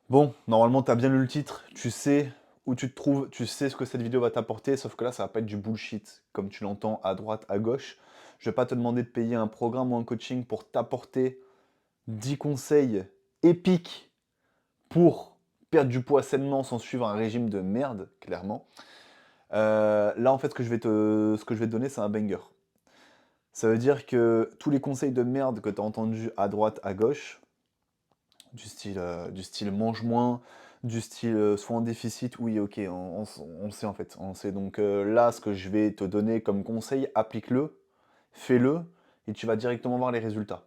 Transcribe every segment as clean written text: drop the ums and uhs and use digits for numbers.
Bon, normalement, tu as bien lu le titre, tu sais où tu te trouves, tu sais ce que cette vidéo va t'apporter, sauf que là, ça va pas être du bullshit, comme tu l'entends à droite, à gauche. Je vais pas te demander de payer un programme ou un coaching pour t'apporter 10 conseils épiques pour perdre du poids sainement sans suivre un régime de merde, clairement. Là, en fait, ce que je vais te donner, c'est un banger. Ça veut dire que tous les conseils de merde que tu as entendus à droite, à gauche, du style mange moins, du style sois en déficit, oui, ok, on sait en fait, on sait. Donc là, ce que je vais te donner comme conseil, applique-le, fais-le, et tu vas directement voir les résultats.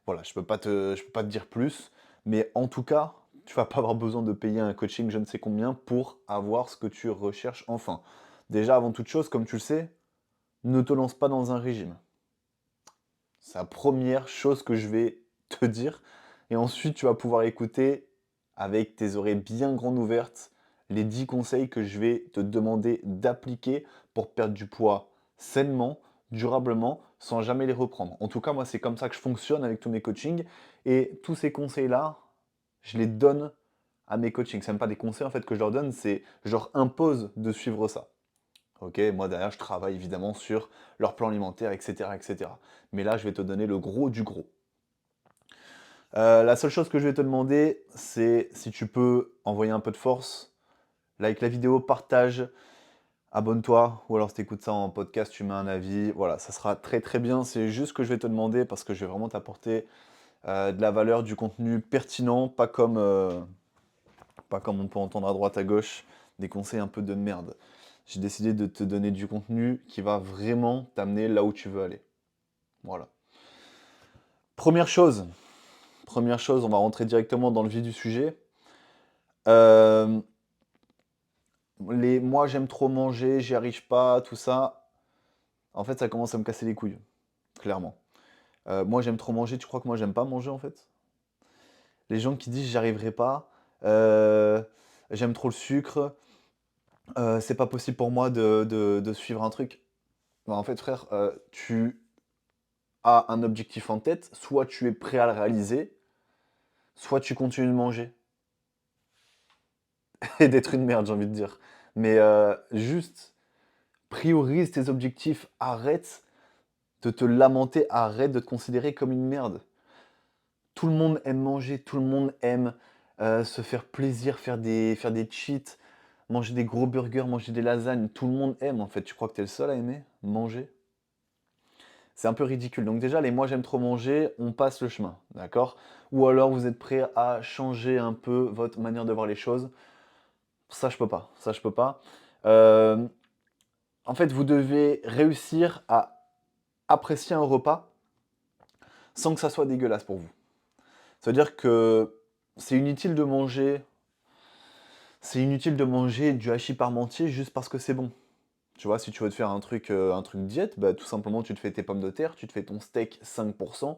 Voilà, je peux pas te dire plus, mais en tout cas, tu vas pas avoir besoin de payer un coaching je ne sais combien pour avoir ce que tu recherches enfin. Déjà, avant toute chose, comme tu le sais, ne te lance pas dans un régime. C'est la première chose que je vais te dire. Et ensuite, tu vas pouvoir écouter avec tes oreilles bien grandes ouvertes les 10 conseils que je vais te demander d'appliquer pour perdre du poids sainement, durablement, sans jamais les reprendre. En tout cas, moi, c'est comme ça que je fonctionne avec tous mes coachings. Et tous ces conseils-là, je les donne à mes coachings. Ce n'est même pas des conseils en fait que je leur donne, c'est je leur impose de suivre ça. Ok, moi derrière, je travaille évidemment sur leur plan alimentaire, etc., etc. Mais là, je vais te donner le gros du gros. La seule chose que je vais te demander, c'est si tu peux envoyer un peu de force, like la vidéo, partage, abonne-toi, ou alors si tu écoutes ça en podcast, tu mets un avis. Voilà, ça sera très très bien. C'est juste ce que je vais te demander parce que je vais vraiment t'apporter de la valeur, du contenu pertinent, pas comme on peut entendre à droite à gauche, des conseils un peu de merde. J'ai décidé de te donner du contenu qui va vraiment t'amener là où tu veux aller. Voilà. Première chose, première chose, on va rentrer directement dans le vif du sujet. Euh, moi j'aime trop manger, j'y arrive pas, tout ça. En fait, ça commence à me casser les couilles, clairement. Moi j'aime trop manger, tu crois que moi j'aime pas manger en fait? Les gens qui disent j'y arriverai pas, euh, j'aime trop le sucre, c'est pas possible pour moi de suivre un truc. Bah, en fait, frère, tu as un objectif en tête, soit tu es prêt à le réaliser, soit tu continues de manger. Et d'être une merde, j'ai envie de dire. Mais juste, priorise tes objectifs, arrête de te lamenter, arrête de te considérer comme une merde. Tout le monde aime manger, tout le monde aime se faire plaisir, faire des cheats, manger des gros burgers, manger des lasagnes. Tout le monde aime en fait. Tu crois que t'es le seul à aimer manger? C'est un peu ridicule. Donc déjà, les moi j'aime trop manger, on passe le chemin, d'accord? Ou alors vous êtes prêt à changer un peu votre manière de voir les choses. Ça, je peux pas. Ça, je peux pas. Euh, En fait, vous devez réussir à apprécier un repas sans que ça soit dégueulasse pour vous. C'est-à-dire que c'est inutile de manger, c'est inutile de manger du hachis parmentier juste parce que c'est bon. Tu vois, si tu veux te faire un truc diète, bah, tout simplement tu te fais tes pommes de terre, tu te fais ton steak 5%.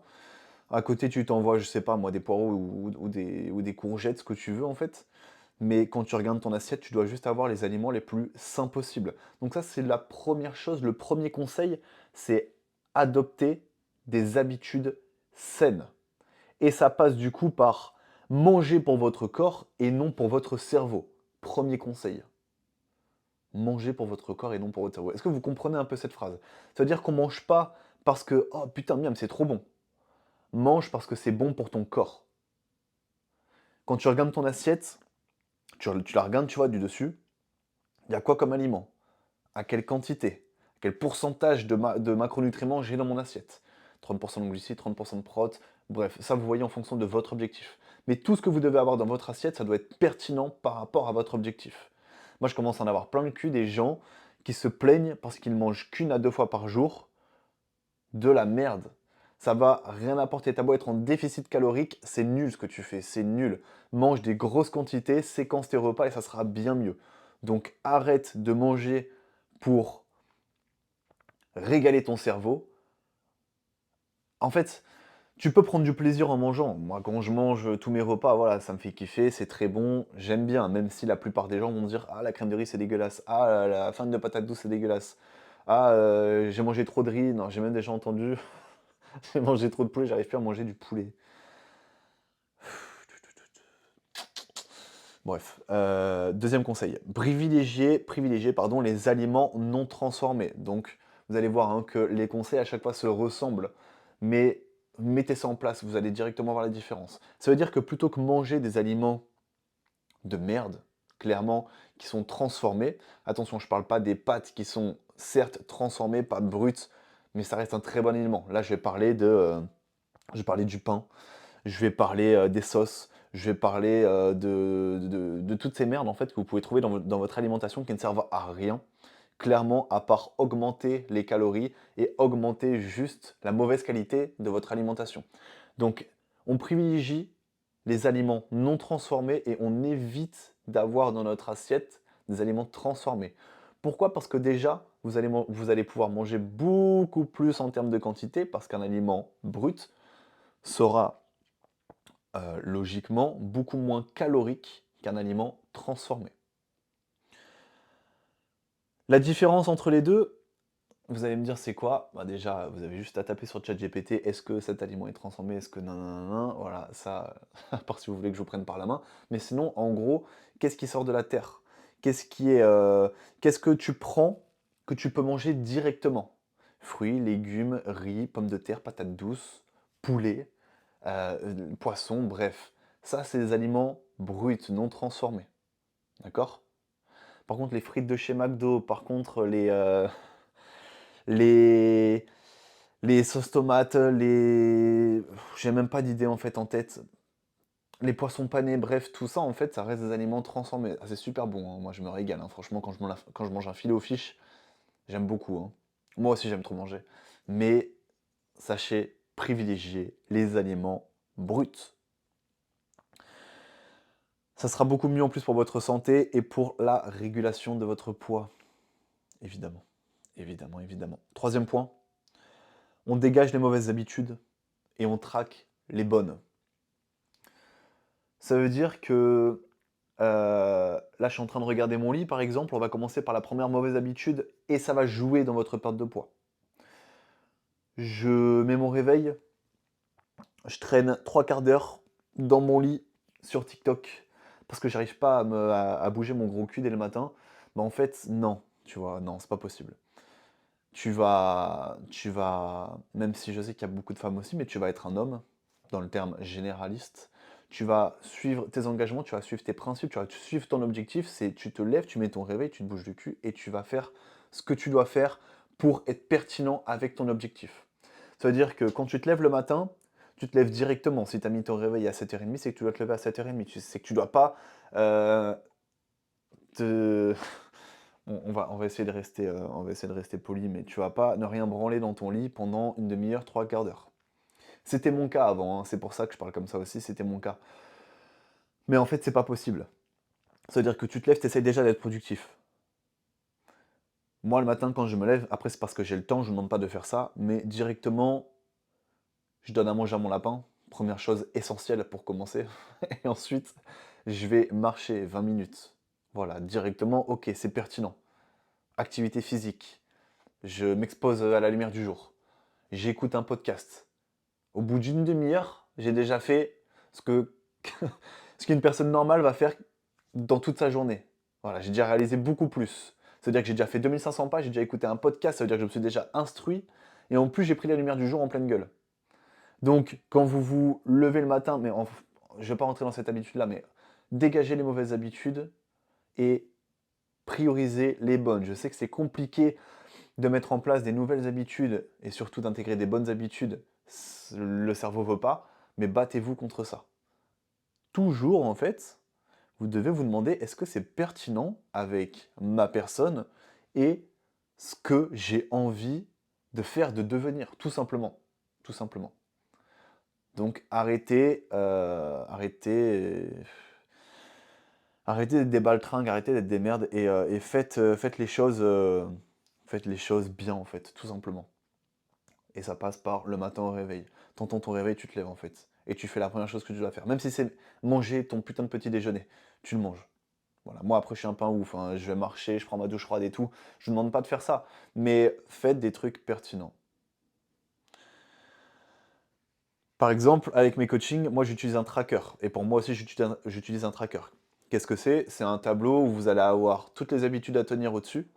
À côté, tu t'envoies, je sais pas moi, des poireaux ou des courgettes, ce que tu veux en fait. Mais quand tu regardes ton assiette, tu dois juste avoir les aliments les plus sains possibles. Donc ça, c'est la première chose, le premier conseil, c'est adopter des habitudes saines. Et ça passe du coup par manger pour votre corps et non pour votre cerveau. Premier conseil. Manger pour votre corps et non pour votre cerveau. Est-ce que vous comprenez un peu cette phrase? Ça veut dire qu'on mange pas parce que oh putain miam, c'est trop bon. Mange parce que c'est bon pour ton corps. Quand tu regardes ton assiette, tu la regardes, tu vois, du dessus, il y a quoi comme aliment? À quelle quantité? Quel pourcentage de macronutriments j'ai dans mon assiette? 30% de glucides, 30% de prot, bref, ça vous voyez en fonction de votre objectif. Mais tout ce que vous devez avoir dans votre assiette, ça doit être pertinent par rapport à votre objectif. Moi, je commence à en avoir plein le cul des gens qui se plaignent parce qu'ils mangent qu'une à deux fois par jour de la merde. Ça va rien apporter. T'as beau être en déficit calorique, c'est nul ce que tu fais, c'est nul. Mange des grosses quantités, séquence tes repas et ça sera bien mieux. Donc arrête de manger pour régaler ton cerveau. En fait, tu peux prendre du plaisir en mangeant. Moi, quand je mange tous mes repas, voilà, ça me fait kiffer, c'est très bon, j'aime bien, même si la plupart des gens vont dire ah, la crème de riz c'est dégueulasse, ah, la farine de patate douce c'est dégueulasse, ah, j'ai mangé trop de riz, non, j'ai même déjà entendu, j'ai mangé trop de poulet, j'arrive plus à manger du poulet. Bref, 2e conseil, privilégier pardon, les aliments non transformés. Donc vous allez voir, hein, que les conseils à chaque fois se ressemblent, mais mettez ça en place, vous allez directement voir la différence. Ça veut dire que plutôt que manger des aliments de merde, clairement, qui sont transformés, attention, je parle pas des pâtes qui sont certes transformées, pas brutes, mais ça reste un très bon aliment. Là, je vais parler du pain, je vais parler, des sauces, je vais parler, de toutes ces merdes en fait que vous pouvez trouver dans votre alimentation qui ne servent à rien, clairement, à part augmenter les calories et augmenter juste la mauvaise qualité de votre alimentation. Donc on privilégie les aliments non transformés et on évite d'avoir dans notre assiette des aliments transformés. Pourquoi? Parce que déjà, vous allez pouvoir manger beaucoup plus en termes de quantité parce qu'un aliment brut sera logiquement beaucoup moins calorique qu'un aliment transformé. La différence entre les deux, vous allez me dire c'est quoi? Bah déjà, vous avez juste à taper sur ChatGPT: «Est-ce que cet aliment est transformé? Est-ce que nin voilà, ça, à part si vous voulez que je vous prenne par la main. Mais sinon, en gros, qu'est-ce qui sort de la terre? Qu'est-ce qui est, qu'est-ce que tu prends, que tu peux manger directement? Fruits, légumes, riz, pommes de terre, patates douces, poulet, poisson, bref. Ça, c'est des aliments bruts, non transformés, d'accord? Par contre, les frites de chez McDo, par contre, les les sauces tomates, j'ai même pas d'idée, en fait, en tête. Les poissons panés, bref, tout ça, en fait, ça reste des aliments transformés. Ah, c'est super bon, hein, moi, je me régale, hein, franchement, quand je mange un filet aux fiches, j'aime beaucoup, hein. Moi aussi, j'aime trop manger. Mais sachez privilégier les aliments bruts. Ça sera beaucoup mieux, en plus, pour votre santé et pour la régulation de votre poids, évidemment. Évidemment, évidemment. 3e point, on dégage les mauvaises habitudes et on traque les bonnes. Ça veut dire que, là, je suis en train de regarder mon lit, par exemple, on va commencer par la première mauvaise habitude et ça va jouer dans votre perte de poids. Je mets mon réveil, je traîne 3/4 d'heure dans mon lit sur TikTok parce que j'arrive pas à bouger mon gros cul dès le matin. Bah, en fait, non, tu vois? Non, c'est pas possible. Tu vas même si je sais qu'il y a beaucoup de femmes aussi, mais tu vas être un homme, dans le terme généraliste. Tu vas suivre tes engagements, tu vas suivre tes principes, tu vas suivre ton objectif, c'est tu te lèves, tu mets ton réveil, tu te bouges le cul et tu vas faire ce que tu dois faire pour être pertinent avec ton objectif. Ça veut dire que quand tu te lèves le matin, tu te lèves directement. Si tu as mis ton réveil à 7h30, c'est que tu dois te lever à 7h30. C'est que tu dois pas, heu, te on va essayer de rester, poli, mais tu vas pas ne rien branler dans ton lit pendant une demi heure, 3/4 d'heure. C'était mon cas avant, hein, c'est pour ça que je parle comme ça aussi, c'était mon cas. Mais en fait, c'est pas possible. Ça veut dire que tu te lèves, tu essayes déjà d'être productif. Moi, le matin, quand je me lève, après c'est parce que j'ai le temps, je ne demande pas de faire ça, mais directement, je donne à manger à mon lapin, première chose essentielle pour commencer. Et ensuite, je vais marcher 20 minutes. Voilà, directement, OK, c'est pertinent. Activité physique. Je m'expose à la lumière du jour. J'écoute un podcast. Au bout d'une demi-heure, j'ai déjà fait ce que ce qu'une personne normale va faire dans toute sa journée. Voilà, j'ai déjà réalisé beaucoup plus. C'est-à-dire que j'ai déjà fait 2500 pas, j'ai déjà écouté un podcast, ça veut dire que je me suis déjà instruit et en plus j'ai pris la lumière du jour en pleine gueule. Donc quand vous vous levez le matin, je ne vais pas rentrer dans cette habitude-là, mais dégagez les mauvaises habitudes et priorisez les bonnes. Je sais que c'est compliqué de mettre en place des nouvelles habitudes et surtout d'intégrer des bonnes habitudes, le cerveau veut pas, mais battez-vous contre ça. Toujours, en fait, vous devez vous demander est-ce que c'est pertinent avec ma personne et ce que j'ai envie de faire, de devenir, tout simplement. Tout simplement. Donc arrêtez d'être des baltringues, arrêtez d'être des merdes et faites les choses bien, en fait, tout simplement. Et ça passe par le matin au réveil. T'entends ton réveil, tu te lèves en fait. Et tu fais la première chose que tu dois faire. Même si c'est manger ton putain de petit déjeuner, tu le manges. Voilà. Moi après je suis un pain ouf, hein. Je vais marcher, je prends ma douche froide et tout. Je ne demande pas de faire ça. Mais faites des trucs pertinents. Par exemple, avec mes coachings, moi j'utilise un tracker. Et pour moi aussi j'utilise un tracker. Qu'est-ce que c'est? C'est un tableau où vous allez avoir toutes les habitudes à tenir au-dessus,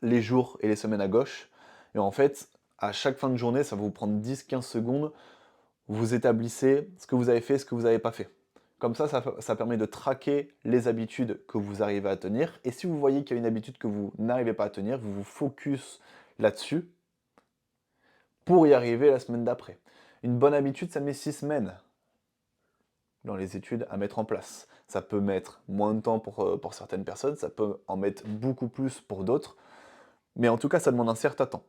les jours et les semaines à gauche. Et en fait, à chaque fin de journée, ça va vous prendre 10-15 secondes, vous établissez ce que vous avez fait, ce que vous n'avez pas fait. Comme ça permet de traquer les habitudes que vous arrivez à tenir. Et si vous voyez qu'il y a une habitude que vous n'arrivez pas à tenir, vous vous focus là-dessus pour y arriver la semaine d'après. Une bonne habitude, ça met 6 semaines dans les études à mettre en place. Ça peut mettre moins de temps pour certaines personnes, ça peut en mettre beaucoup plus pour d'autres, mais en tout cas, ça demande un certain temps.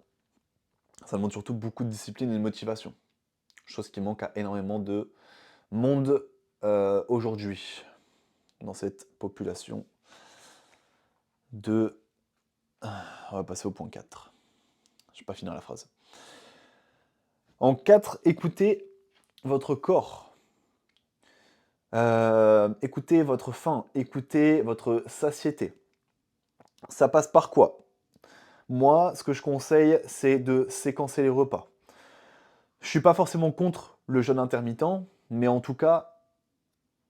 Ça demande surtout beaucoup de discipline et de motivation, chose qui manque à énormément de monde aujourd'hui, dans cette population de... On va passer au point 4. Je ne vais pas finir la phrase. En 4, écoutez votre corps. Écoutez votre faim, écoutez votre satiété. Ça passe par quoi? Moi, ce que je conseille, c'est de séquencer les repas. Je suis pas forcément contre le jeûne intermittent, mais en tout cas,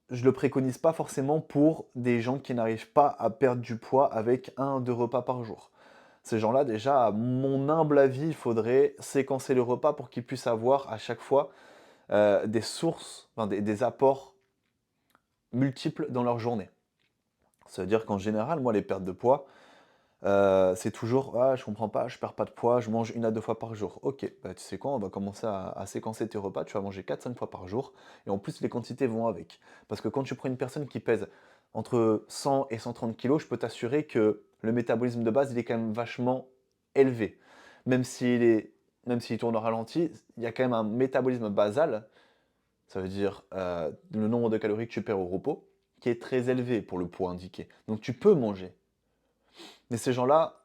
je le préconise pas forcément pour des gens qui n'arrivent pas à perdre du poids avec 1-2 repas par jour. Ces gens-là, déjà, à mon humble avis, il faudrait séquencer les repas pour qu'ils puissent avoir à chaque fois des sources, enfin, des apports multiples dans leur journée. Ça veut dire qu'en général, moi, les pertes de poids, c'est toujours: «Ah, je comprends pas, je perds pas de poids, je mange 1 à 2 fois par jour». OK, bah, tu sais quoi? On va commencer à séquencer tes repas, tu vas manger 4-5 fois par jour et en plus les quantités vont avec. Parce que quand tu prends une personne qui pèse entre 100 et 130 kilos, je peux t'assurer que le métabolisme de base, il est quand même vachement élevé. Même s'il est même s'il tourne au ralenti, il y a quand même un métabolisme basal, ça veut dire, le nombre de calories que tu perds au repos, qui est très élevé pour le poids indiqué. Donc tu peux manger. Mais ces gens-là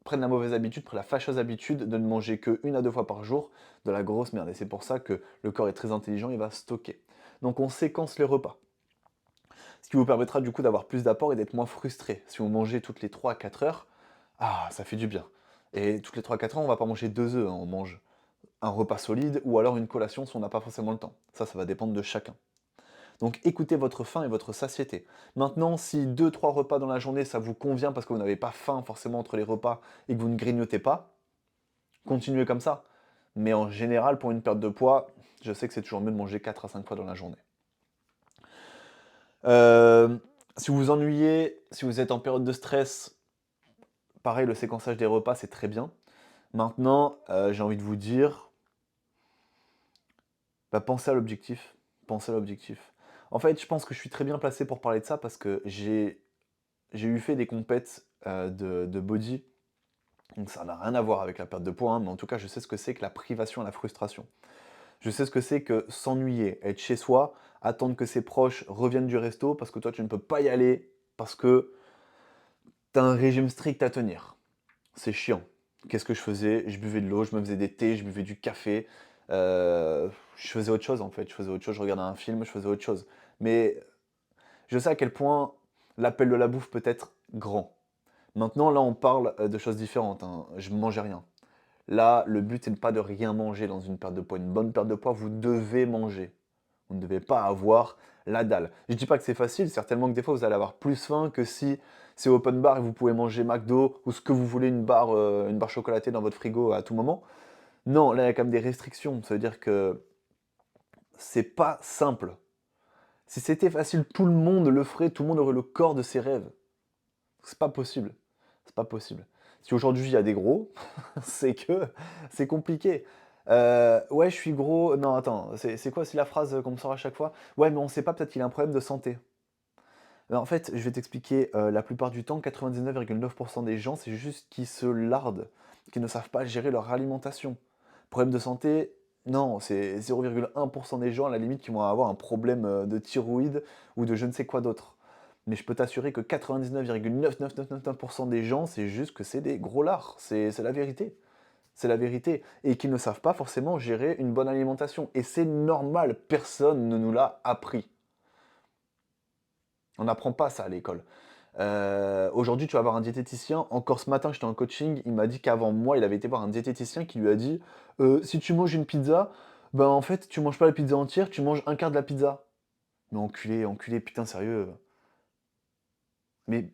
prennent la mauvaise habitude, prennent la fâcheuse habitude de ne manger que 1 à 2 fois par jour de la grosse merde. Et c'est pour ça que le corps est très intelligent, il va stocker. Donc on séquence les repas. Ce qui vous permettra du coup d'avoir plus d'apport et d'être moins frustré. Si vous mangez toutes les 3 à 4 heures, ah, ça fait du bien. Et toutes les 3 à 4 heures, on va pas manger 2 œufs, hein, on mange un repas solide ou alors une collation si on n'a pas forcément le temps. Ça va dépendre de chacun. Donc écoutez votre faim et votre satiété. Maintenant, si 2-3 repas dans la journée, ça vous convient parce que vous n'avez pas faim forcément entre les repas et que vous ne grignotez pas, continuez comme ça. Mais en général, pour une perte de poids, je sais que c'est toujours mieux de manger 4 à 5 fois dans la journée. Euh, Si vous vous ennuyez, si vous êtes en période de stress, pareil, le séquençage des repas, c'est très bien. Maintenant, j'ai envie de vous dire, bah, pensez à l'objectif. Pensez à l'objectif. En fait, je pense que je suis très bien placé pour parler de ça parce que j'ai eu fait des compètes de body, donc ça n'a rien à voir avec la perte de poids, hein, mais en tout cas, je sais ce que c'est que la privation et la frustration. Je sais ce que c'est que s'ennuyer, être chez soi, attendre que ses proches reviennent du resto parce que toi, tu ne peux pas y aller parce que tu as un régime strict à tenir. C'est chiant. Qu'est-ce que je faisais? Je buvais de l'eau, je me faisais des thés, je buvais du café. Je faisais autre chose en fait. Je faisais autre chose, je regardais un film, je faisais autre chose. Mais je sais à quel point l'appel de la bouffe peut être grand. Maintenant, là, on parle de choses différentes, hein. Je ne mangeais rien. Là, le but n'est pas de rien manger dans une perte de poids. Une bonne perte de poids, vous devez manger. Vous ne devez pas avoir la dalle. Je ne dis pas que c'est facile, certainement que des fois, vous allez avoir plus faim que si c'est open bar et vous pouvez manger McDo ou ce que vous voulez, une barre chocolatée dans votre frigo à tout moment. Non, là, il y a quand même des restrictions. Ça veut dire que c'est pas simple. Si c'était facile, tout le monde le ferait, tout le monde aurait le corps de ses rêves. C'est pas possible. C'est pas possible. Si aujourd'hui il y a des gros, c'est que c'est compliqué. Ouais, je suis gros. Non, attends, c'est quoi? C'est la phrase qu'on me sort à chaque fois? Ouais, mais on sait pas, peut-être qu'il a un problème de santé. Ben, en fait, je vais t'expliquer, la plupart du temps, 99,9% des gens, c'est juste qu'ils se lardent, qu'ils ne savent pas gérer leur alimentation. Problème de santé, non, c'est 0,1% des gens, à la limite, qui vont avoir un problème, de thyroïde ou de je ne sais quoi d'autre. Mais je peux t'assurer que 99,99999% des gens, c'est juste que c'est des gros lards, c'est la vérité. C'est la vérité. Et qu'ils ne savent pas forcément gérer une bonne alimentation. Et c'est normal, personne ne nous l'a appris. On n'apprend pas ça à l'école. Aujourd'hui, tu vas voir un diététicien. Encore ce matin, j'étais en coaching. Il m'a dit qu'avant moi, il avait été voir un diététicien qui lui a dit si tu manges une pizza, ben en fait, tu manges pas la pizza entière, tu manges un quart de la pizza. Mais enculé, enculé, putain, sérieux. Mais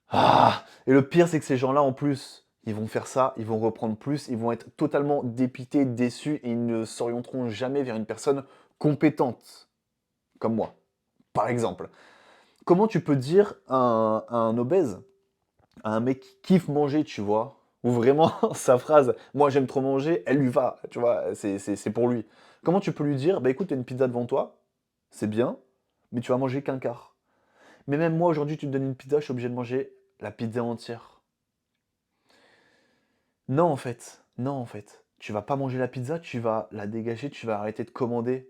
ah! Et le pire, c'est que ces gens-là, en plus, ils vont faire ça, ils vont reprendre plus, ils vont être totalement dépités, déçus et ils ne s'orienteront jamais vers une personne compétente, comme moi, par exemple. Comment tu peux dire à un obèse, à un mec qui kiffe manger, tu vois, ou vraiment sa phrase: «Moi, j'aime trop manger», elle lui va, tu vois? C'est pour lui. Comment tu peux lui dire: «Bah, écoute, tu as une pizza devant toi, c'est bien, mais tu vas manger qu'un quart». Mais même moi, aujourd'hui, tu me donnes une pizza, je suis obligé de manger la pizza entière. Non, en fait. Non, en fait. Tu vas pas manger la pizza, tu vas la dégager, tu vas arrêter de commander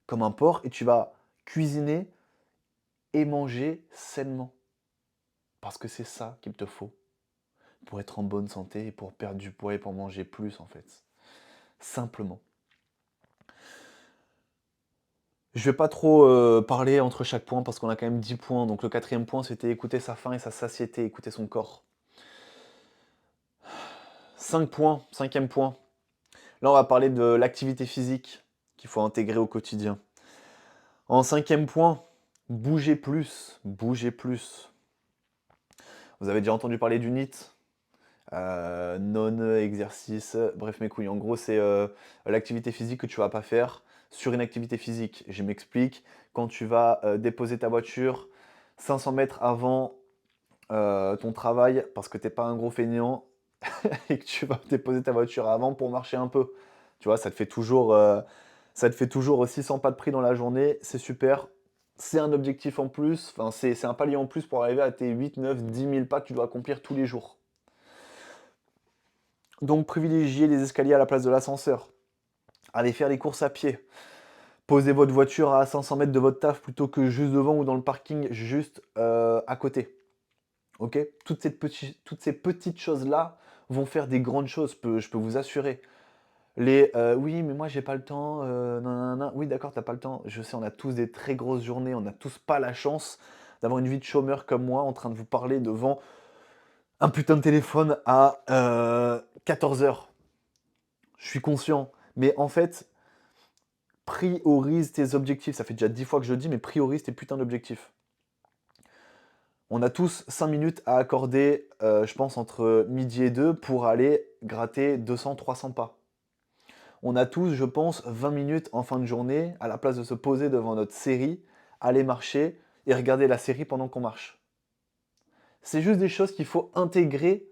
comme un porc et tu vas cuisiner et manger sainement. Parce que c'est ça qu'il te faut pour être en bonne santé et pour perdre du poids et pour manger plus, en fait. Simplement. Je vais pas trop parler entre chaque point parce qu'on a quand même 10 points. Donc le quatrième point, c'était écouter sa faim et sa satiété, écouter son corps. 5 points, cinquième point. Là, on va parler de l'activité physique qu'il faut intégrer au quotidien. En cinquième point, bouger plus, bouger plus. Vous avez déjà entendu parler du NEAT, non-exercice, bref mes couilles. En gros, c'est l'activité physique que tu vas pas faire sur une activité physique. Je m'explique. Quand tu vas déposer ta voiture 500 mètres avant ton travail, parce que t'es pas un gros feignant, et que tu vas déposer ta voiture avant pour marcher un peu. Tu vois, ça te fait toujours 600 pas de prix dans la journée, c'est super. C'est un objectif en plus, enfin c'est un palier en plus pour arriver à tes 8, 9, 10 000 pas que tu dois accomplir tous les jours. Donc privilégiez les escaliers à la place de l'ascenseur. Allez faire les courses à pied. Posez votre voiture à 500 mètres de votre taf plutôt que juste devant ou dans le parking juste à côté. Ok, toutes ces petites choses-là vont faire des grandes choses, je peux vous assurer. Oui, mais moi j'ai pas le temps, nanana. Oui, d'accord, t'as pas le temps. Je sais, on a tous des très grosses journées, on n'a tous pas la chance d'avoir une vie de chômeur comme moi en train de vous parler devant un putain de téléphone à 14 heures. Je suis conscient. Mais en fait, priorise tes objectifs. Ça fait déjà 10 fois que je le dis, mais priorise tes putains d'objectifs. On a tous 5 minutes à accorder, je pense, entre midi et 2 pour aller gratter 200-300 pas. On a tous, je pense, 20 minutes en fin de journée, à la place de se poser devant notre série, aller marcher et regarder la série pendant qu'on marche. C'est juste des choses qu'il faut intégrer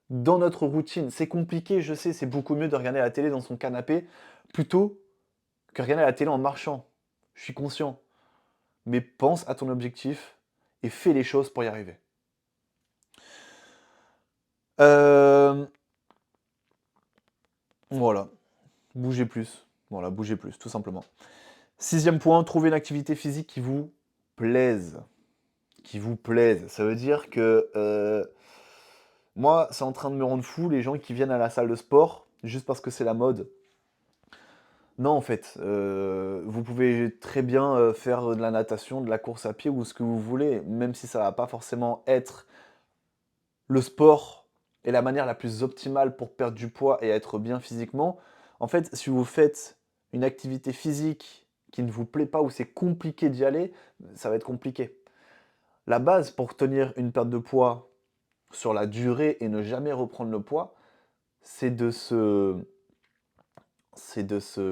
dans notre routine. C'est compliqué, je sais, c'est beaucoup mieux de regarder la télé dans son canapé plutôt que regarder la télé en marchant. Je suis conscient. Mais pense à ton objectif et fais les choses pour y arriver. Euh, voilà, bougez plus. Voilà, bougez plus, tout simplement. Sixième point, trouvez une activité physique qui vous plaise. Qui vous plaise. Ça veut dire que moi, c'est en train de me rendre fou les gens qui viennent à la salle de sport juste parce que c'est la mode. Non, en fait, vous pouvez très bien faire de la natation, de la course à pied ou ce que vous voulez, même si ça va pas forcément être le sport est la manière la plus optimale pour perdre du poids et être bien physiquement. En fait, si vous faites une activité physique qui ne vous plaît pas ou c'est compliqué d'y aller, ça va être compliqué. La base pour tenir une perte de poids sur la durée et ne jamais reprendre le poids, c'est de se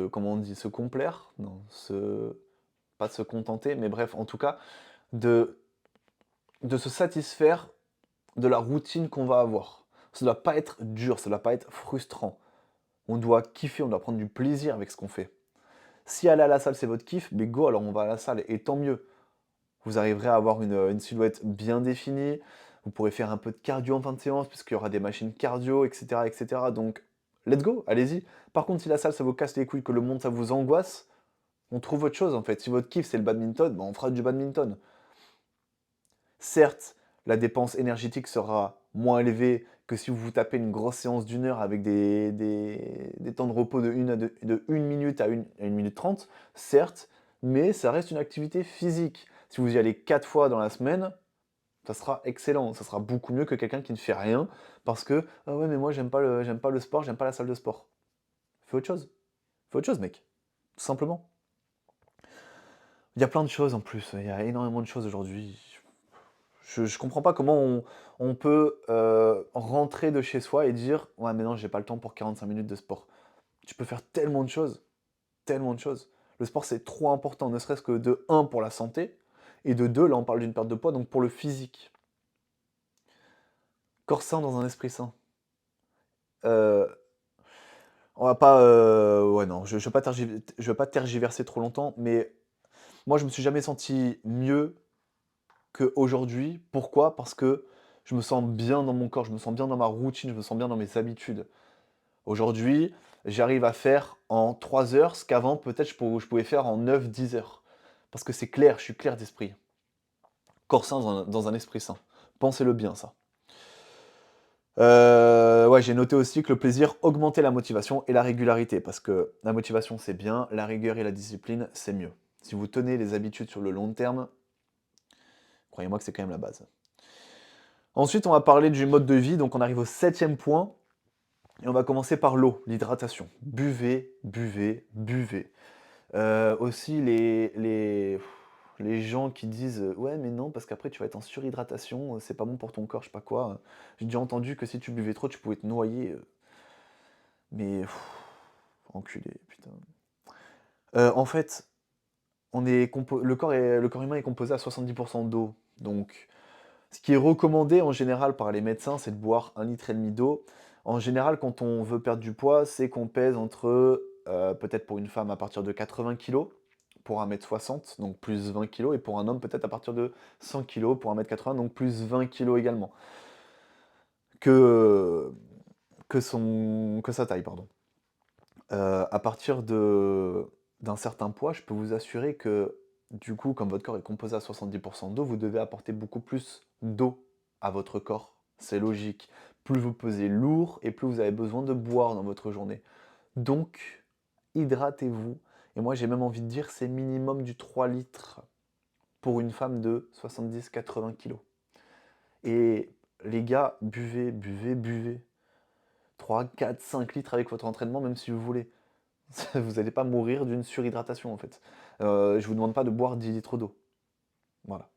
comment on dit? Se complaire? Non, pas se contenter, mais bref, en tout cas, de se satisfaire de la routine qu'on va avoir. Ça doit pas être dur, ça doit pas être frustrant. On doit kiffer, on doit prendre du plaisir avec ce qu'on fait. Si aller à la salle, c'est votre kiff, mais go, alors on va à la salle, et tant mieux. Vous arriverez à avoir une silhouette bien définie, vous pourrez faire un peu de cardio en fin de séance, puisqu'il y aura des machines cardio, etc., etc. Donc, let's go, allez-y. Par contre, si la salle, ça vous casse les couilles, que le monde, ça vous angoisse, on trouve autre chose, en fait. Si votre kiff, c'est le badminton, ben on fera du badminton. Certes, la dépense énergétique sera moins élevée que si vous vous tapez une grosse séance d'une heure avec des temps de repos de 1 minute à 1 minute 30, certes, mais ça reste une activité physique. Si vous y allez 4 fois dans la semaine, ça sera excellent. Ça sera beaucoup mieux que quelqu'un qui ne fait rien parce que ah ouais, mais moi j'aime pas le sport, j'aime pas la salle de sport. Fais autre chose. Fais autre chose, mec. Tout simplement. Il y a plein de choses en plus, il y a énormément de choses aujourd'hui. Je comprends pas comment on peut, rentrer de chez soi et dire: «Ouais, mais non, j'ai pas le temps pour 45 minutes de sport». Tu peux faire tellement de choses, tellement de choses. Le sport, c'est trop important, ne serait-ce que de un pour la santé et de 2 là, on parle d'une perte de poids, donc pour le physique. Corps sain dans un esprit sain. Heu, on va pas, ouais, non, je veux pas tergiverser trop longtemps, mais moi, je me suis jamais senti mieux qu'aujourd'hui. Pourquoi? Parce que je me sens bien dans mon corps, je me sens bien dans ma routine, je me sens bien dans mes habitudes. Aujourd'hui, j'arrive à faire en 3 heures ce qu'avant peut-être je pouvais faire en 9, 10 heures. Parce que c'est clair, je suis clair d'esprit. Corps sain dans un esprit sain. Pensez-le bien ça. Ouais, j'ai noté aussi que le plaisir augmentait la motivation et la régularité, parce que la motivation c'est bien, la rigueur et la discipline c'est mieux. Si vous tenez les habitudes sur le long terme, croyez-moi que c'est quand même la base. Ensuite, on va parler du mode de vie, donc on arrive au septième point, et on va commencer par l'eau, l'hydratation. Buvez, buvez, buvez. Aussi les gens qui disent, «Ouais, mais non, parce qu'après tu vas être en surhydratation, c'est pas bon pour ton corps», je sais pas quoi. J'ai déjà entendu que si tu buvais trop, tu pouvais te noyer, mais enculé, putain. En fait, le corps humain est composé à 70 d'eau, donc ce qui est recommandé en général par les médecins, c'est de boire 1,5 litre d'eau. En général, quand on veut perdre du poids, c'est qu'on pèse entre, peut-être pour une femme à partir de 80 kilos pour 1,60 m, donc plus 20 kilos, et pour un homme peut-être à partir de 100 kilos pour 1,80 m, donc plus 20 kilos également. Que, que sa taille, pardon. À partir d'un certain poids, je peux vous assurer que, du coup, comme votre corps est composé à 70 d'eau, vous devez apporter beaucoup plus d'eau à votre corps. C'est logique. Plus vous pesez lourd et plus vous avez besoin de boire dans votre journée. Donc, hydratez-vous. Et moi, j'ai même envie de dire, c'est minimum du 3 litres pour une femme de 70-80 kilos. Et les gars, buvez, buvez, buvez. 3, 4, 5 litres avec votre entraînement, même si vous voulez. Vous n'allez pas mourir d'une surhydratation en fait. Je vous demande pas de boire 10 litres d'eau. Voilà.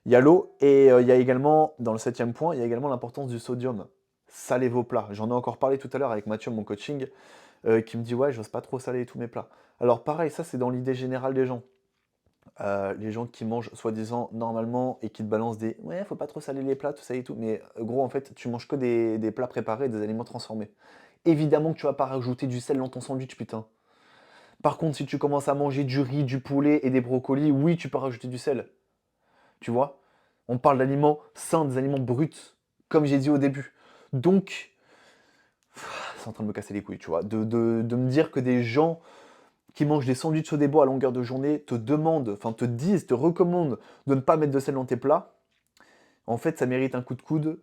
Il y a l'eau et il y a également, dans le septième point, il y a également l'importance du sodium. Salez vos plats. J'en ai encore parlé tout à l'heure avec Mathieu, mon coaching, qui me dit ouais, j'ose pas trop saler tous mes plats. Alors pareil, ça c'est dans l'idée générale des gens. Les gens qui mangent soi-disant normalement et qui te balancent des ouais, faut pas trop saler les plats, tout ça et tout. Mais gros, en fait, tu manges que des plats préparés, des aliments transformés. Évidemment que tu vas pas rajouter du sel dans ton sandwich, putain. Par contre, si tu commences à manger du riz, du poulet et des brocolis, oui, tu peux rajouter du sel. Tu vois? On parle d'aliments sains, des aliments bruts, comme j'ai dit au début. Donc, c'est en train de me casser les couilles, tu vois. De me dire que des gens qui mangent des sandwichs au débo à longueur de journée te demandent, enfin te disent, te recommandent de ne pas mettre de sel dans tes plats, en fait, ça mérite un coup de coude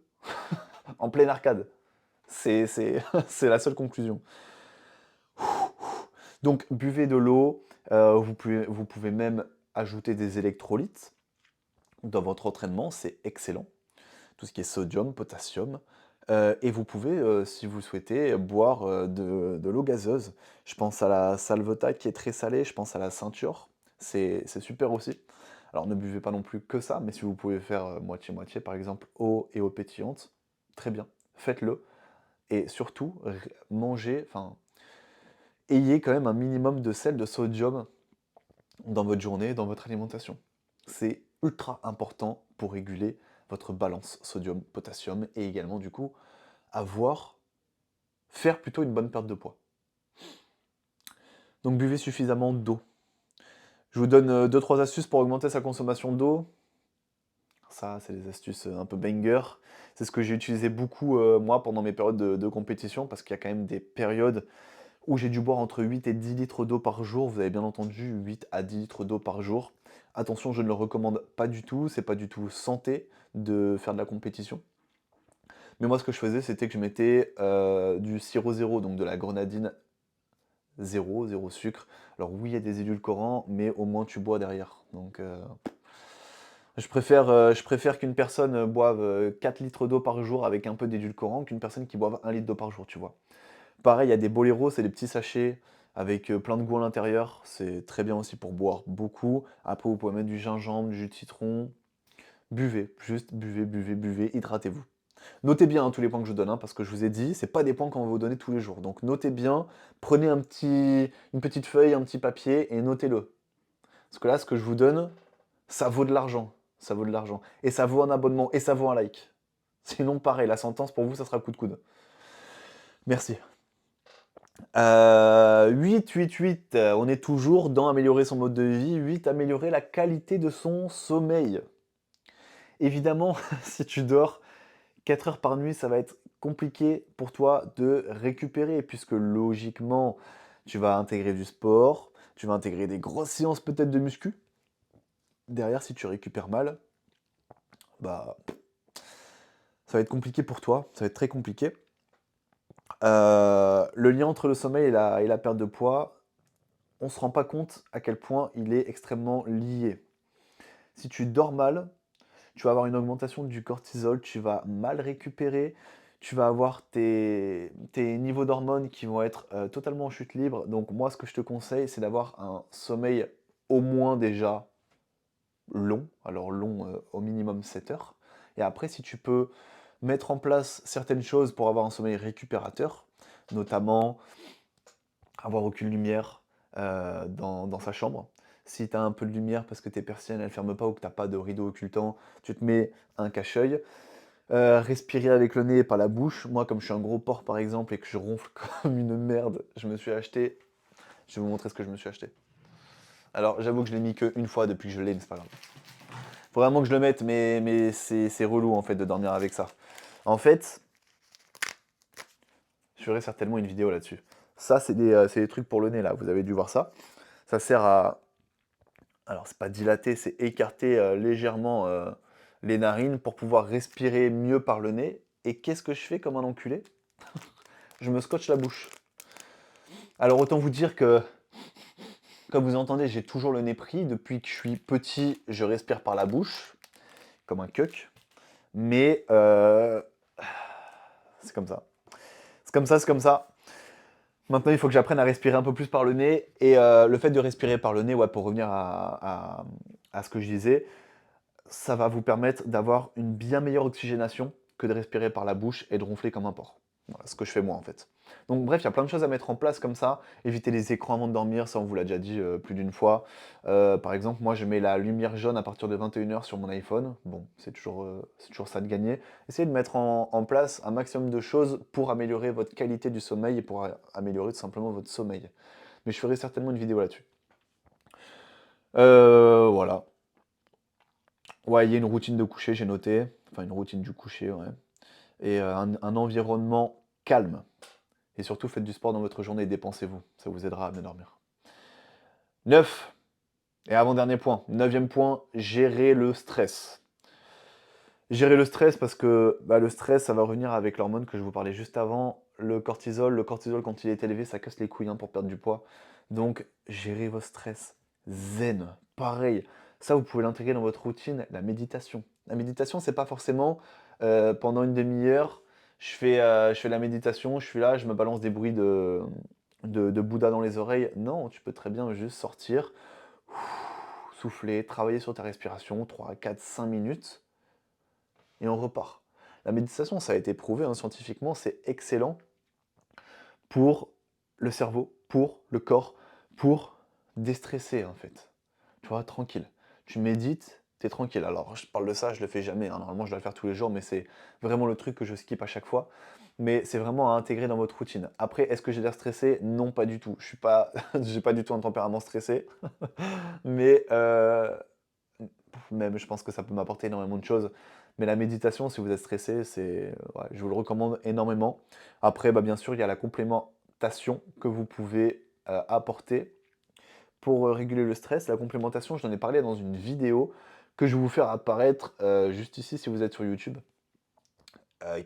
en pleine arcade. C'est la seule conclusion. Donc, buvez de l'eau, vous pouvez même ajouter des électrolytes dans votre entraînement, c'est excellent. Tout ce qui est sodium, potassium. Et vous pouvez, si vous le souhaitez, boire de l'eau gazeuse. Je pense à la Salvetat qui est très salée, je pense à la Ceinture, c'est super aussi. Alors ne buvez pas non plus que ça, mais si vous pouvez faire moitié-moitié, par exemple eau et eau pétillante, très bien, faites-le. Et surtout, mangez, enfin, ayez quand même un minimum de sel, de sodium dans votre journée, dans votre alimentation. C'est ultra important pour réguler votre balance sodium-potassium et également du coup faire plutôt une bonne perte de poids. Donc buvez suffisamment d'eau. Je vous donne 2-3 astuces pour augmenter sa consommation d'eau. Ça, c'est des astuces un peu banger. C'est ce que j'ai utilisé beaucoup moi pendant mes périodes de compétition parce qu'il y a quand même des périodes où j'ai dû boire entre 8 et 10 litres d'eau par jour. Vous avez bien entendu, 8 à 10 litres d'eau par jour. Attention, je ne le recommande pas du tout. C'est pas du tout santé de faire de la compétition. Mais moi, ce que je faisais, c'était que je mettais du sirop zéro, donc de la grenadine zéro, zéro sucre. Alors oui, il y a des édulcorants, mais au moins tu bois derrière. Donc je préfère qu'une personne boive 4 litres d'eau par jour avec un peu d'édulcorant qu'une personne qui boive 1 litre d'eau par jour, tu vois. Pareil, il y a des boléros, c'est des petits sachets. avec plein de goût à l'intérieur. C'est très bien aussi pour boire beaucoup. Après, vous pouvez mettre du gingembre, du jus de citron. Buvez, juste buvez, buvez, buvez, hydratez-vous. Notez bien hein, tous les points que je vous donne, hein, parce que je vous ai dit, c'est pas des points qu'on va vous donner tous les jours. Donc notez bien, prenez une petite feuille, un petit papier et notez-le. Parce que là, ce que je vous donne, ça vaut de l'argent. Ça vaut de l'argent. Et ça vaut un abonnement, et ça vaut un like. Sinon, pareil, la sentence pour vous, ça sera coup de coude. Merci. 8, 8, 8, on est toujours dans améliorer son mode de vie. 8, améliorer la qualité de son sommeil. Évidemment, si tu dors 4 heures par nuit, ça va être compliqué pour toi de récupérer, puisque logiquement, tu vas intégrer du sport, tu vas intégrer des grosses séances peut-être de muscu. Derrière, si tu récupères mal, bah, ça va être compliqué pour toi, ça va être très compliqué. Le lien entre le sommeil et la perte de poids, on ne se rend pas compte à quel point il est extrêmement lié. Si tu dors mal, tu vas avoir une augmentation du cortisol, tu vas mal récupérer, tu vas avoir tes niveaux d'hormones qui vont être totalement en chute libre. Donc moi, ce que je te conseille, c'est d'avoir un sommeil au moins déjà long, alors long au minimum 7 heures. Et après, si tu peux mettre en place certaines choses pour avoir un sommeil récupérateur, notamment avoir aucune lumière dans sa chambre. Si tu as un peu de lumière parce que tes persiennes elles ferment pas ou que tu n'as pas de rideau occultant, tu te mets un cache-œil. Respirer avec le nez et pas la bouche. Moi, comme je suis un gros porc par exemple et que je ronfle comme une merde, je me suis acheté. Je vais vous montrer ce que je me suis acheté. Alors, j'avoue que je l'ai mis qu'une fois depuis que je l'ai, mais c'est pas grave. Faut vraiment que je le mette, mais c'est relou en fait de dormir avec ça. En fait, je ferai certainement une vidéo là-dessus. Ça, c'est des trucs pour le nez là, vous avez dû voir ça. Ça sert à. Alors, c'est pas dilater, c'est écarter légèrement les narines pour pouvoir respirer mieux par le nez. Et qu'est-ce que je fais comme un enculé? Je me scotche la bouche. Alors, autant vous dire que, comme vous entendez, j'ai toujours le nez pris. Depuis que je suis petit, je respire par la bouche, comme un cuck. Mais c'est comme ça. C'est comme ça, c'est comme ça. Maintenant, il faut que j'apprenne à respirer un peu plus par le nez. Et le fait de respirer par le nez, ouais, pour revenir à ce que je disais, ça va vous permettre d'avoir une bien meilleure oxygénation que de respirer par la bouche et de ronfler comme un porc. Voilà ce que je fais moi en fait. Donc bref, il y a plein de choses à mettre en place comme ça. Éviter les écrans avant de dormir, ça on vous l'a déjà dit plus d'une fois. Par exemple, moi je mets la lumière jaune à partir de 21 h sur mon iPhone. Bon, c'est toujours ça de gagner. Essayez de mettre en place un maximum de choses pour améliorer votre qualité du sommeil et pour améliorer tout simplement votre sommeil. Mais je ferai certainement une vidéo là-dessus. Voilà. Ouais, il y a une routine de coucher, j'ai noté. Enfin, une routine du coucher, ouais. Et un environnement calme. Et surtout, faites du sport dans votre journée et dépensez-vous. Ça vous aidera à mieux dormir. 9. Et avant-dernier point. Neuvième point, gérer le stress. Gérer le stress parce que bah, le stress, ça va revenir avec l'hormone que je vous parlais juste avant. Le cortisol. Le cortisol, quand il est élevé, ça casse les couilles hein, pour perdre du poids. Donc, gérez vos stress. Zen. Pareil. Ça, vous pouvez l'intégrer dans votre routine. La méditation. La méditation, c'est pas forcément pendant une demi-heure, je fais la méditation, je suis là, je me balance des bruits de Bouddha dans les oreilles. Non, tu peux très bien juste sortir, souffler, travailler sur ta respiration, 3, 4, 5 minutes, et on repart. La méditation, ça a été prouvé hein, scientifiquement, c'est excellent pour le cerveau, pour le corps, pour déstresser en fait. Tu vois, tranquille. Tu médites, t'es tranquille. Alors, je parle de ça, je le fais jamais. Hein. Normalement, je dois le faire tous les jours, mais c'est vraiment le truc que je skip à chaque fois. Mais c'est vraiment à intégrer dans votre routine. Après, est-ce que j'ai l'air stressé? Non, pas du tout. Je suis pas, j'ai pas du tout un tempérament stressé. Mais même, je pense que ça peut m'apporter énormément de choses. Mais la méditation, si vous êtes stressé, ouais, je vous le recommande énormément. Après, bah, bien sûr, il y a la complémentation que vous pouvez apporter pour réguler le stress. La complémentation, je en ai parlé dans une vidéo que je vais vous faire apparaître juste ici si vous êtes sur YouTube,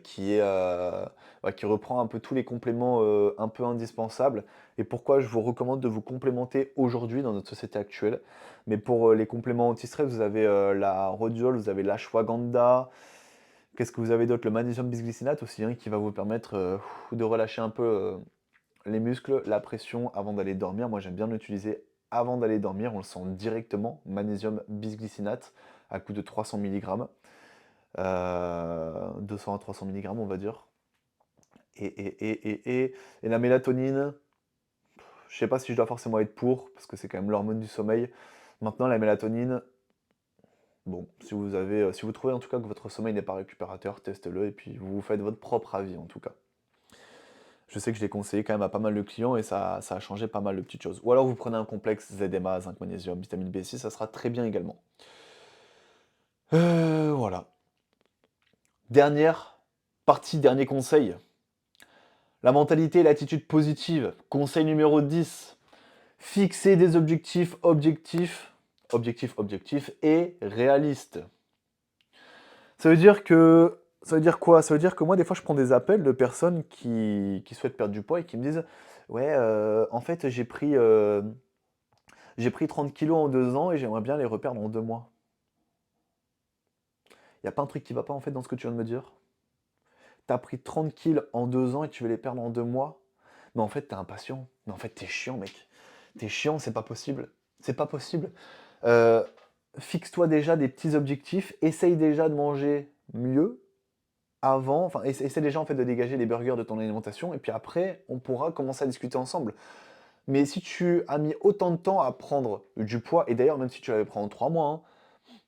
qui reprend un peu tous les compléments un peu indispensables et pourquoi je vous recommande de vous complémenter aujourd'hui dans notre société actuelle. Mais pour les compléments anti-stress, vous avez la rhodiol, vous avez l'ashwagandha. Qu'est-ce que vous avez d'autre? Le magnésium bisglycinate aussi, hein, qui va vous permettre de relâcher un peu les muscles, la pression avant d'aller dormir, moi j'aime bien l'utiliser avant d'aller dormir, on le sent directement, magnésium bisglycinate à coup de 300 mg, 200 à 300 mg on va dire. Et la mélatonine, je sais pas si je dois forcément être pour, parce que c'est quand même l'hormone du sommeil. Maintenant la mélatonine, bon, si vous trouvez en tout cas que votre sommeil n'est pas récupérateur, testez-le et puis vous vous faites votre propre avis en tout cas. Je sais que je l'ai conseillé quand même à pas mal de clients et ça a changé pas mal de petites choses. Ou alors vous prenez un complexe ZMA, zinc, magnésium, vitamine B6, ça sera très bien également. Voilà. Dernière partie, dernier conseil. La mentalité et l'attitude positive. Conseil numéro 10. Fixer des objectifs et réalistes. Ça veut dire que. Ça veut dire quoi? Ça veut dire que moi, des fois, je prends des appels de personnes qui souhaitent perdre du poids et qui me disent: Ouais, en fait, j'ai pris 30 kilos en 2 ans et j'aimerais bien les reperdre en 2 mois. Y a pas un truc qui va pas en fait dans ce que tu viens de me dire? T'as pris 30 kilos en 2 ans et tu veux les perdre en 2 mois? Mais en fait, t'es impatient. Mais en fait, t'es chiant, mec. T'es chiant, c'est pas possible. C'est pas possible. Euh, Fixe-toi déjà des petits objectifs. Essaye déjà de manger mieux avant. Enfin, essaie déjà en fait de dégager les burgers de ton alimentation. Et puis après, on pourra commencer à discuter ensemble. Mais si tu as mis autant de temps à prendre du poids, et d'ailleurs, même si tu l'avais pris en 3 mois, hein,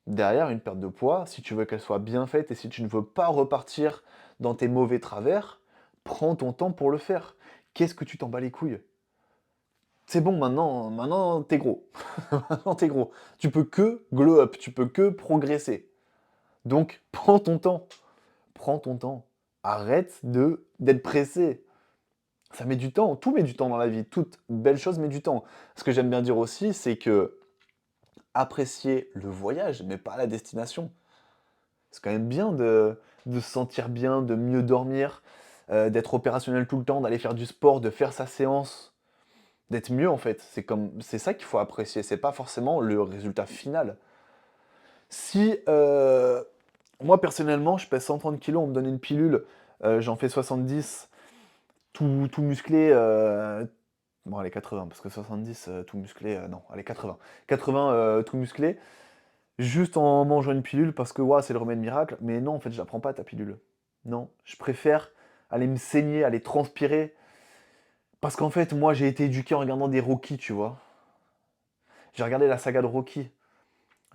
derrière, une perte de poids, si tu veux qu'elle soit bien faite et si tu ne veux pas repartir dans tes mauvais travers, prends ton temps pour le faire. Qu'est-ce que tu t'en bats les couilles? C'est bon, maintenant t'es gros. Maintenant t'es gros. Tu peux que glow up, tu peux que progresser. Donc prends ton temps. Prends ton temps. Arrête d'être pressé. Ça met du temps, tout met du temps dans la vie, toute belle chose met du temps. Ce que j'aime bien dire aussi, c'est que apprécier le voyage, mais pas la destination. C'est quand même bien de se sentir bien, de mieux dormir, d'être opérationnel tout le temps, d'aller faire du sport, de faire sa séance, d'être mieux en fait. C'est ça qu'il faut apprécier, c'est pas forcément le résultat final. Si moi personnellement je pèse 130 kilos, on me donne une pilule, j'en fais 70, tout musclé, bon allez 80, parce que 70 tout musclé, non, allez 80. 80 tout musclé, juste en mangeant une pilule parce que ouah, c'est le remède miracle. Mais non, en fait, je la prends pas ta pilule. Non, je préfère aller me saigner, aller transpirer. Parce qu'en fait, moi, j'ai été éduqué en regardant des Rocky, tu vois. J'ai regardé la saga de Rocky.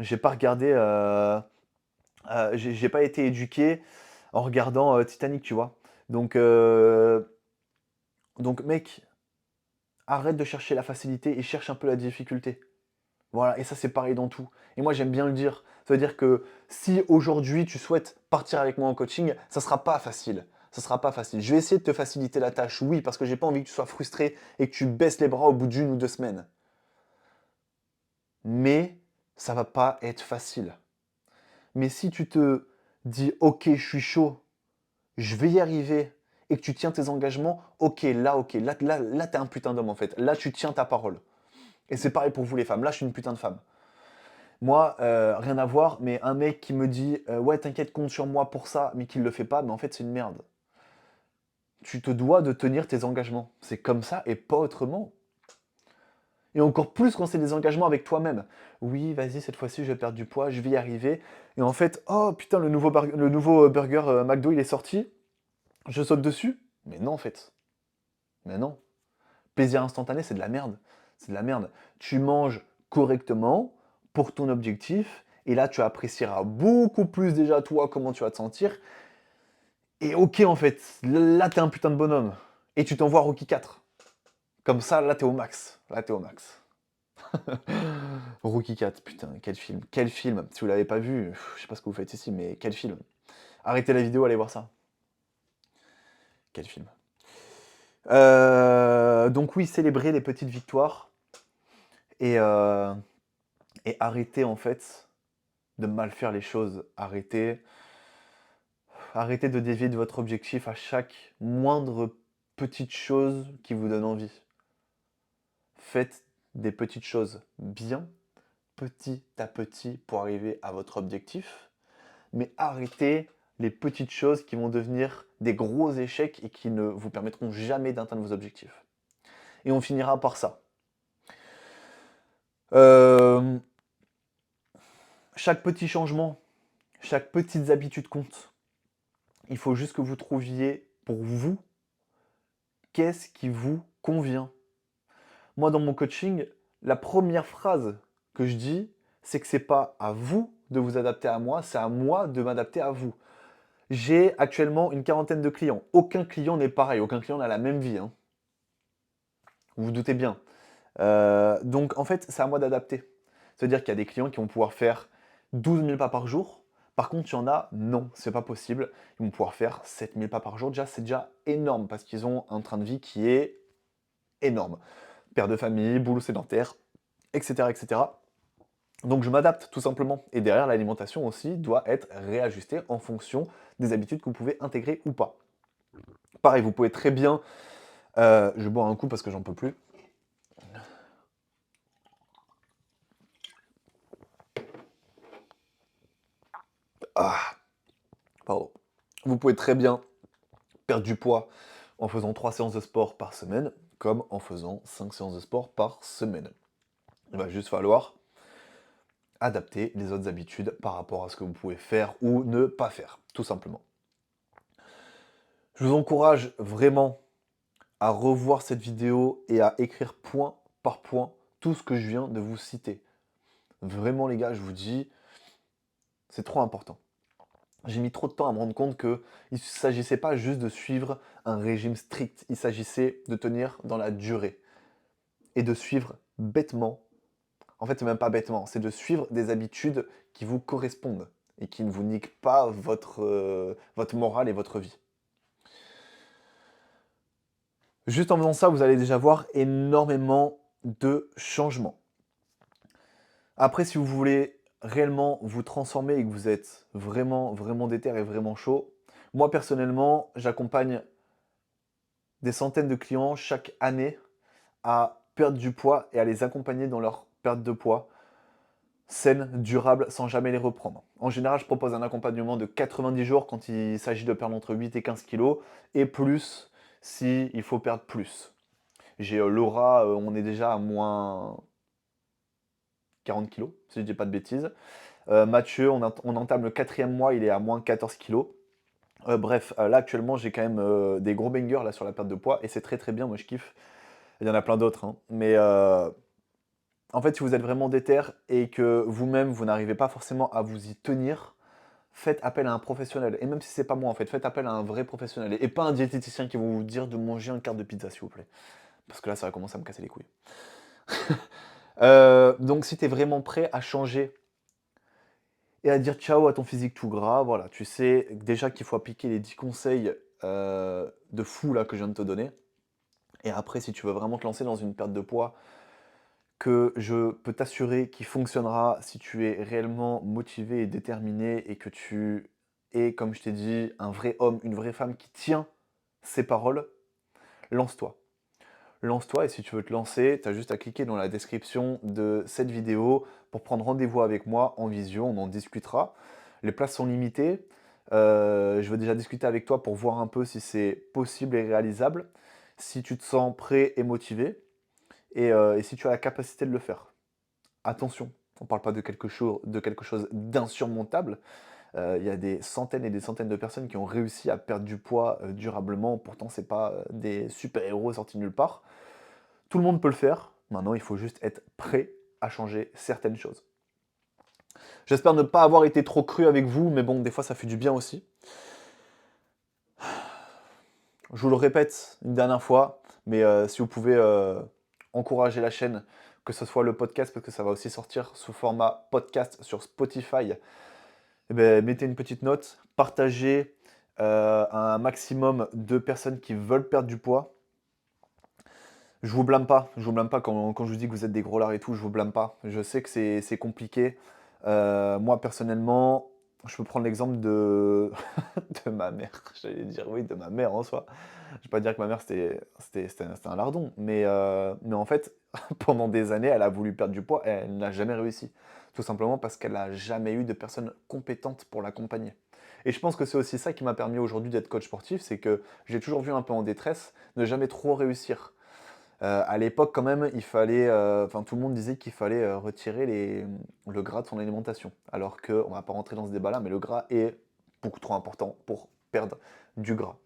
J'ai pas regardé. J'ai pas été éduqué en regardant Titanic, tu vois. Donc, euh, donc, mec, arrête de chercher la facilité et cherche un peu la difficulté. Voilà, et ça c'est pareil dans tout. Et moi j'aime bien le dire. Ça veut dire que si aujourd'hui tu souhaites partir avec moi en coaching, ça sera pas facile. Ça sera pas facile. Je vais essayer de te faciliter la tâche, oui, parce que j'ai pas envie que tu sois frustré et que tu baisses les bras au bout d'une ou 2 semaines. Mais ça va pas être facile. Mais si tu te dis ok, je suis chaud, je vais y arriver, et que tu tiens tes engagements, ok, là t'es un putain d'homme en fait. Là tu tiens ta parole. Et c'est pareil pour vous les femmes. Là je suis une putain de femme. Moi, rien à voir, mais un mec qui me dit ouais, t'inquiète, compte sur moi pour ça, mais qui le fait pas, mais en fait, c'est une merde. Tu te dois de tenir tes engagements. C'est comme ça et pas autrement. Et encore plus quand c'est des engagements avec toi-même. Oui, vas-y, cette fois-ci, je vais perdre du poids, je vais y arriver. Et en fait, oh putain, le nouveau burger McDo, il est sorti. Je saute dessus. Mais non, en fait. Mais non. Plaisir instantané, c'est de la merde. C'est de la merde. Tu manges correctement pour ton objectif, et là, tu apprécieras beaucoup plus déjà toi comment tu vas te sentir. Et ok, en fait, là, t'es un putain de bonhomme. Et tu t'envoies Rocky 4. Comme ça, là, t'es au max. Là, t'es au max. Rocky 4, putain, quel film. Quel film. Si vous l'avez pas vu, je sais pas ce que vous faites ici, mais quel film. Arrêtez la vidéo, allez voir ça. Quel film. Donc oui, célébrer les petites victoires. Et, euh, et arrêtez, en fait, de mal faire les choses. Arrêtez de dévier de votre objectif à chaque moindre petite chose qui vous donne envie. Faites des petites choses bien, petit à petit, pour arriver à votre objectif. Mais arrêtez les petites choses qui vont devenir des gros échecs et qui ne vous permettront jamais d'atteindre vos objectifs. et on finira par ça. Euh, chaque petit changement, chaque petite habitude compte. Il faut juste que vous trouviez pour vous qu'est-ce qui vous convient. Moi, dans mon coaching, la première phrase que je dis, c'est que c'est pas à vous de vous adapter à moi, c'est à moi de m'adapter à vous. J'ai actuellement une quarantaine de clients. Aucun client n'est pareil, aucun client n'a la même vie, hein. Vous vous doutez bien. Donc en fait, c'est à moi d'adapter. C'est-à-dire qu'il y a des clients qui vont pouvoir faire 12 000 pas par jour. Par contre, il y en a, non, c'est pas possible. Ils vont pouvoir faire 7 000 pas par jour. Déjà, c'est déjà énorme parce qu'ils ont un train de vie qui est énorme. Père de famille, boulot sédentaire, etc., etc. Donc je m'adapte tout simplement. Et derrière, l'alimentation aussi doit être réajustée en fonction des habitudes que vous pouvez intégrer ou pas. Pareil, vous pouvez très bien... je bois un coup parce que j'en peux plus. Ah, pardon. Vous pouvez très bien perdre du poids en faisant 3 séances de sport par semaine, comme en faisant 5 séances de sport par semaine. Il va juste falloir adapter les autres habitudes par rapport à ce que vous pouvez faire ou ne pas faire, tout simplement. Je vous encourage vraiment à revoir cette vidéo et à écrire point par point tout ce que je viens de vous citer. Vraiment les gars, je vous dis, c'est trop important. J'ai mis trop de temps à me rendre compte qu'il ne s'agissait pas juste de suivre un régime strict, il s'agissait de tenir dans la durée et de suivre bêtement. En fait, c'est même pas bêtement, c'est de suivre des habitudes qui vous correspondent et qui ne vous niquent pas votre morale et votre vie. Juste en faisant ça, vous allez déjà voir énormément de changements. Après, si vous voulez réellement vous transformer et que vous êtes vraiment, vraiment déter et vraiment chaud, moi personnellement, j'accompagne des centaines de clients chaque année à perdre du poids et à les accompagner dans leur perte de poids saine, durable, sans jamais les reprendre. En général, je propose un accompagnement de 90 jours quand il s'agit de perdre entre 8 et 15 kilos, et plus si il faut perdre plus. J'ai Laura, on est déjà à moins 40 kilos, si je dis pas de bêtises. Mathieu, on entame le 4e mois, il est à moins 14 kilos. Bref, là actuellement j'ai quand même des gros bangers là sur la perte de poids et c'est très très bien, moi je kiffe. Il y en a plein d'autres, hein. Mais en fait, si vous êtes vraiment déter et que vous-même vous n'arrivez pas forcément à vous y tenir, faites appel à un professionnel. Et même si c'est pas moi en fait, faites appel à un vrai professionnel. Et pas un diététicien qui va vous dire de manger un quart de pizza s'il vous plaît. Parce que là ça va commencer à me casser les couilles. Donc si tu es vraiment prêt à changer et à dire ciao à ton physique tout gras, voilà, tu sais déjà qu'il faut appliquer les 10 conseils de fou là que je viens de te donner. Et après, si tu veux vraiment te lancer dans une perte de poids que je peux t'assurer qu'il fonctionnera si tu es réellement motivé et déterminé et que tu es, comme je t'ai dit, un vrai homme, une vraie femme qui tient ses paroles, lance-toi. Lance-toi et si tu veux te lancer, tu as juste à cliquer dans la description de cette vidéo pour prendre rendez-vous avec moi en visio, on en discutera. Les places sont limitées. Je veux déjà discuter avec toi pour voir un peu si c'est possible et réalisable, si tu te sens prêt et motivé, et si tu as la capacité de le faire. Attention, on ne parle pas de quelque chose d'insurmontable. Il y a des centaines et des centaines de personnes qui ont réussi à perdre du poids durablement, pourtant c'est pas des super-héros sortis de nulle part. Tout le monde peut le faire, maintenant il faut juste être prêt à changer certaines choses. J'espère ne pas avoir été trop cru avec vous, mais bon, des fois ça fait du bien aussi. Je vous le répète une dernière fois, mais si vous pouvez encourager la chaîne, que ce soit le podcast, parce que ça va aussi sortir sous format podcast sur Spotify, eh ben, mettez une petite note, partagez à un maximum de personnes qui veulent perdre du poids. Je vous blâme pas quand je vous dis que vous êtes des gros lards et tout, je vous blâme pas. Je sais que c'est compliqué. Moi, personnellement, je peux prendre l'exemple de, de ma mère. J'allais dire oui, de ma mère en soi. Je vais pas dire que ma mère, c'était un lardon. Mais en fait, pendant des années, elle a voulu perdre du poids et elle n'a jamais réussi. Tout simplement parce qu'elle n'a jamais eu de personnes compétentes pour l'accompagner. Et je pense que c'est aussi ça qui m'a permis aujourd'hui d'être coach sportif, c'est que j'ai toujours vu un peu en détresse, ne jamais trop réussir. À l'époque quand même, il fallait, enfin tout le monde disait qu'il fallait, retirer le gras de son alimentation. Alors qu'on va pas rentrer dans ce débat-là, mais le gras est beaucoup trop important pour perdre du gras.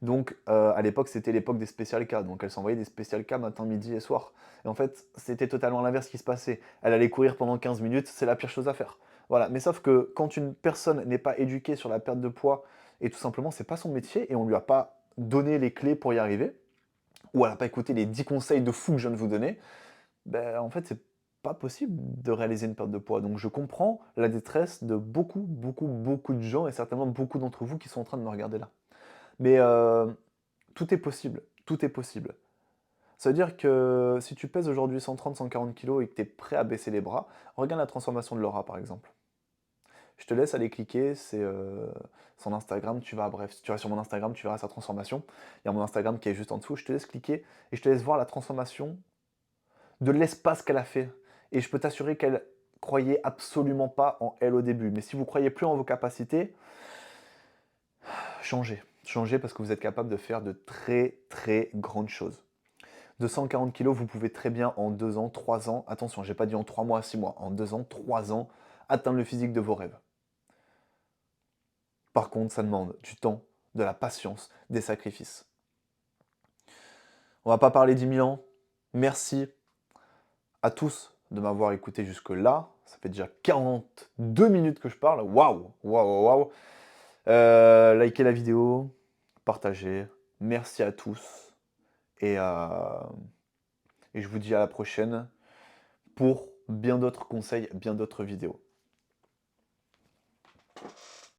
Donc, à l'époque, c'était l'époque des spécial K, donc elle s'envoyait des spécial K matin, midi et soir. Et en fait, c'était totalement l'inverse qui se passait. Elle allait courir pendant 15 minutes, c'est la pire chose à faire. Voilà, mais sauf que quand une personne n'est pas éduquée sur la perte de poids et tout simplement, c'est pas son métier et on lui a pas donné les clés pour y arriver, ou elle a pas écouté les 10 conseils de fou que je viens de vous donner, ben en fait, c'est pas possible de réaliser une perte de poids. Donc je comprends la détresse de beaucoup, beaucoup, beaucoup de gens et certainement beaucoup d'entre vous qui sont en train de me regarder là. Mais tout est possible, tout est possible. Ça veut dire que si tu pèses aujourd'hui 130-140 kilos et que tu es prêt à baisser les bras, regarde la transformation de Laura par exemple. Je te laisse aller cliquer, c'est son Instagram, tu vas, bref, si tu vas sur mon Instagram, tu verras sa transformation. Il y a mon Instagram qui est juste en dessous, je te laisse cliquer et je te laisse voir la transformation de l'espace qu'elle a fait. Et je peux t'assurer qu'elle croyait absolument pas en elle au début. Mais si vous croyez plus en vos capacités, changez. Changez parce que vous êtes capable de faire de très très grandes choses. De 140 kilos, vous pouvez très bien en 2 ans, 3 ans, attention, j'ai pas dit en 3 mois, 6 mois, en 2 ans, 3 ans, atteindre le physique de vos rêves. Par contre, ça demande du temps, de la patience, des sacrifices. On va pas parler 10 000 ans. Merci à tous de m'avoir écouté jusque-là. Ça fait déjà 42 minutes que je parle. Waouh, waouh, waouh. Likez la vidéo, partagez. Merci à tous. Et, et je vous dis à la prochaine pour bien d'autres conseils, bien d'autres vidéos.